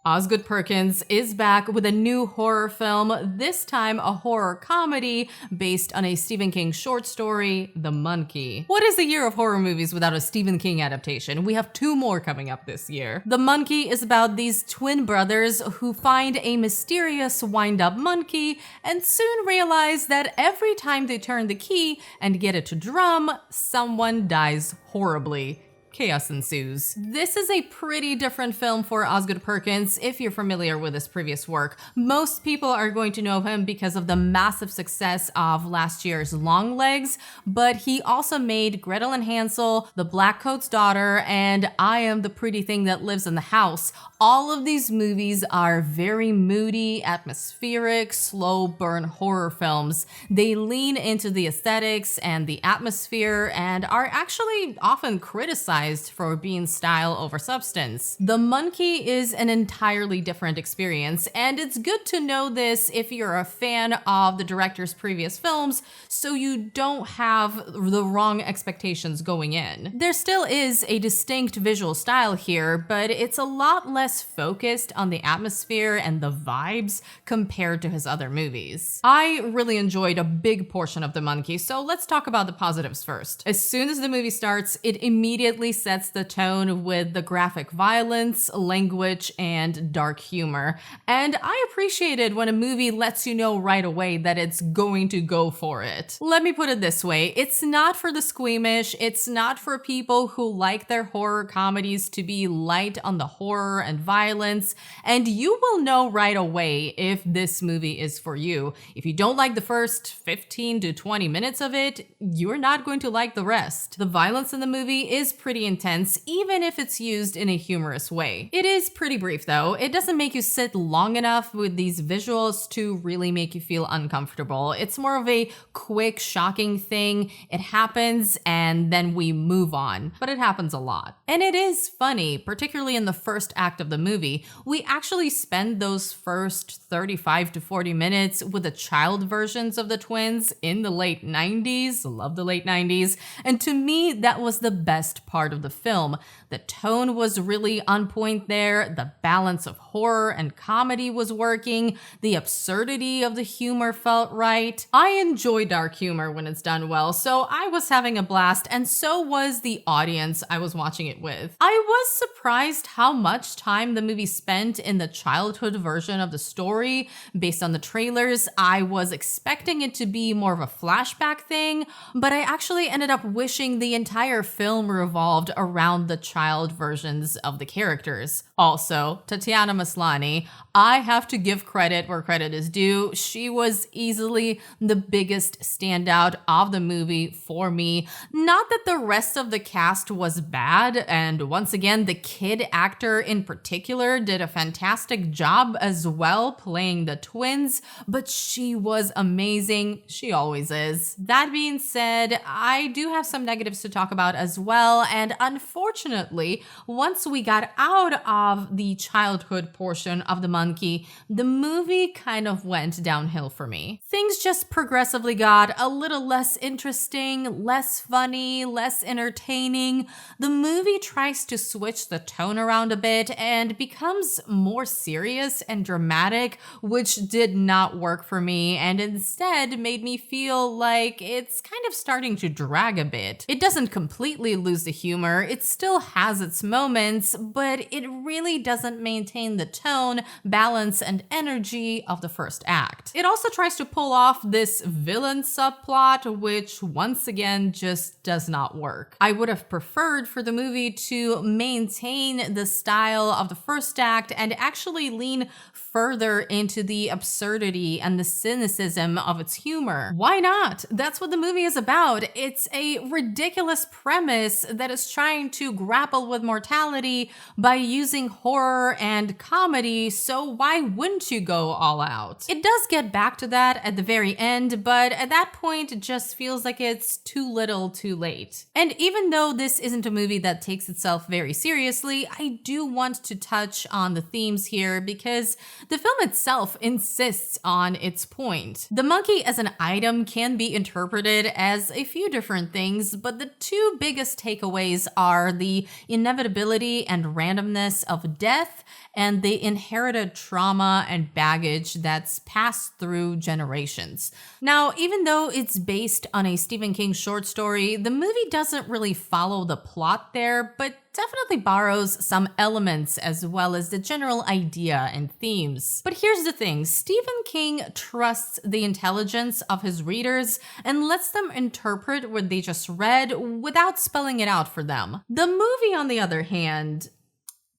Osgood Perkins is back with a new horror film, this time a horror comedy based on a Stephen King short story, The Monkey. What is a year of horror movies without a Stephen King adaptation? We have 2 more coming up this year. The Monkey is about these twin brothers who find a mysterious wind-up monkey and soon realize that every time they turn the key and get it to drum, someone dies horribly. Chaos ensues. This is a pretty different film for Osgood Perkins if you're familiar with his previous work. Most people are going to know him because of the massive success of last year's Longlegs, but he also made Gretel and Hansel, The Blackcoat's Daughter, and I Am the Pretty Thing That Lives in the House. All of these movies are very moody, atmospheric, slow burn horror films. They lean into the aesthetics and the atmosphere and are actually often criticized for being style over substance. The Monkey is an entirely different experience, and it's good to know this if you're a fan of the director's previous films, so you don't have the wrong expectations going in. There still is a distinct visual style here, but it's a lot less focused on the atmosphere and the vibes compared to his other movies. I really enjoyed a big portion of The Monkey, so let's talk about the positives first. As soon as the movie starts, it immediately sets the tone with the graphic violence, language, and dark humor. And I appreciated when a movie lets you know right away that it's going to go for it. Let me put it this way, it's not for the squeamish, it's not for people who like their horror comedies to be light on the horror and violence, and you will know right away if this movie is for you. If you don't like the first 15 to 20 minutes of it, you're not going to like the rest. The violence in the movie is pretty intense, even if it's used in a humorous way. It is pretty brief though. It doesn't make you sit long enough with these visuals to really make you feel uncomfortable. It's more of a quick, shocking thing. It happens and then we move on, but it happens a lot. And it is funny, particularly in the first act of the movie. We actually spend those first 35 to 40 minutes with the child versions of the twins in the late 90s. Love the late 90s. And to me, that was the best part of the film. The tone was really on point there. The balance of horror and comedy was working. The absurdity of the humor felt right. I enjoy dark humor when it's done well, so I was having a blast, and so was the audience I was watching it with. I was surprised how much time the movie spent in the childhood version of the story. Based on the trailers, I was expecting it to be more of a flashback thing, but I actually ended up wishing the entire film revolved around the child versions of the characters. Also, Tatiana Maslany, I have to give credit where credit is due. She was easily the biggest standout of the movie for me. Not that the rest of the cast was bad, and once again, the kid actor in particular did a fantastic job as well playing the twins, but she was amazing. She always is. That being said, I do have some negatives to talk about as well, and unfortunately, once we got out of the childhood portion of The Monkey, the movie kind of went downhill for me. Things just progressively got a little less interesting, less funny, less entertaining. The movie tries to switch the tone around a bit and becomes more serious and dramatic, which did not work for me and instead made me feel like it's kind of starting to drag a bit. It doesn't completely lose the humor, it still has its moments, but it really doesn't maintain the tone, balance, and energy of the first act. It also tries to pull off this villain subplot, which once again just does not work. I would have preferred for the movie to maintain the style of the first act and actually lean further into the absurdity and the cynicism of its humor. Why not? That's what the movie is about. It's a ridiculous premise that is trying to grapple with mortality by using horror and comedy, so why wouldn't you go all out? It does get back to that at the very end, but at that point it just feels like it's too little too late. And even though this isn't a movie that takes itself very seriously, I do want to touch on the themes here because the film itself insists on its point. The monkey as an item can be interpreted as a few different things, but the two biggest takeaways stories are the inevitability and randomness of death and the inherited trauma and baggage that's passed through generations. Now, even though it's based on a Stephen King short story, the movie doesn't really follow the plot there, but definitely borrows some elements as well as the general idea and themes. But here's the thing, Stephen King trusts the intelligence of his readers and lets them interpret what they just read without spelling it out for them. The movie, on the other hand,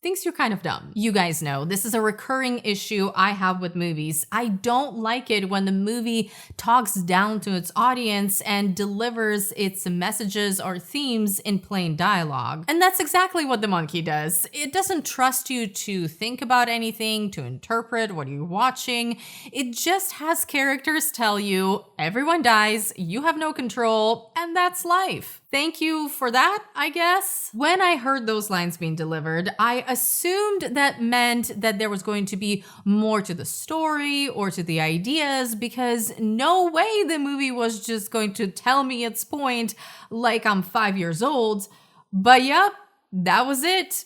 thinks you're kind of dumb. You guys know, this is a recurring issue I have with movies. I don't like it when the movie talks down to its audience and delivers its messages or themes in plain dialogue. And that's exactly what The Monkey does. It doesn't trust you to think about anything, to interpret what you're watching. It just has characters tell you, everyone dies, you have no control, and that's life. Thank you for that, I guess. When I heard those lines being delivered, I assumed that meant that there was going to be more to the story or to the ideas, because no way the movie was just going to tell me its point like I'm 5 years old. But yep, that was it.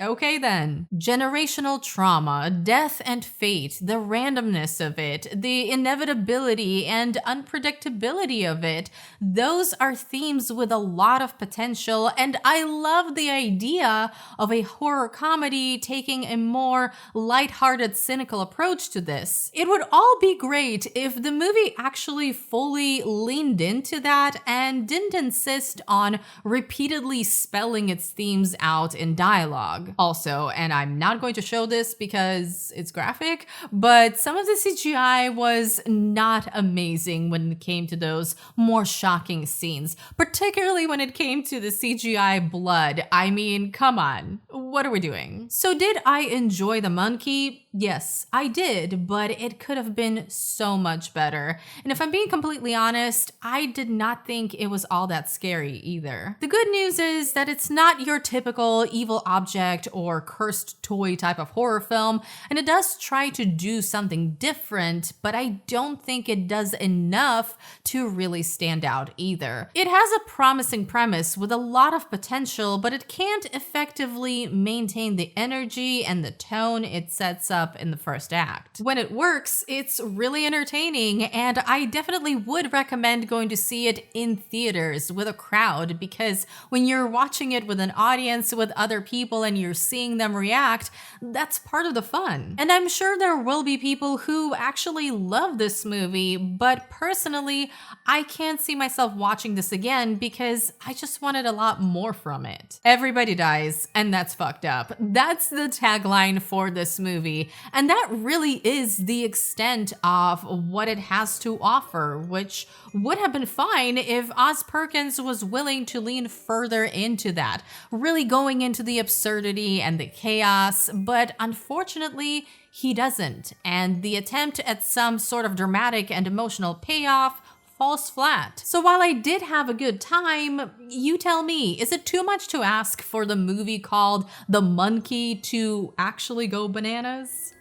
Okay then. Generational trauma, death and fate, the randomness of it, the inevitability and unpredictability of it, those are themes with a lot of potential, and I love the idea of a horror comedy taking a more lighthearted, cynical approach to this. It would all be great if the movie actually fully leaned into that and didn't insist on repeatedly spelling its themes out in dialogue. Also, and I'm not going to show this because it's graphic, but some of the CGI was not amazing when it came to those more shocking scenes, particularly when it came to the CGI blood. I mean, come on, what are we doing? So did I enjoy The Monkey? Yes, I did, but it could have been so much better. And if I'm being completely honest, I did not think it was all that scary either. The good news is that it's not your typical evil object or cursed toy type of horror film, and it does try to do something different, but I don't think it does enough to really stand out either. It has a promising premise with a lot of potential, but it can't effectively maintain the energy and the tone it sets up in the first act. When it works, it's really entertaining, and I definitely would recommend going to see it in theaters with a crowd, because when you're watching it with an audience with other people and you're seeing them react, that's part of the fun. And I'm sure there will be people who actually love this movie, but personally, I can't see myself watching this again because I just wanted a lot more from it. Everybody dies, and that's fucked up. That's the tagline for this movie. And that really is the extent of what it has to offer, which would have been fine if Oz Perkins was willing to lean further into that, really going into the absurdity and the chaos, but unfortunately, he doesn't. And the attempt at some sort of dramatic and emotional payoff falls flat. So while I did have a good time, you tell me, is it too much to ask for the movie called The Monkey to actually go bananas?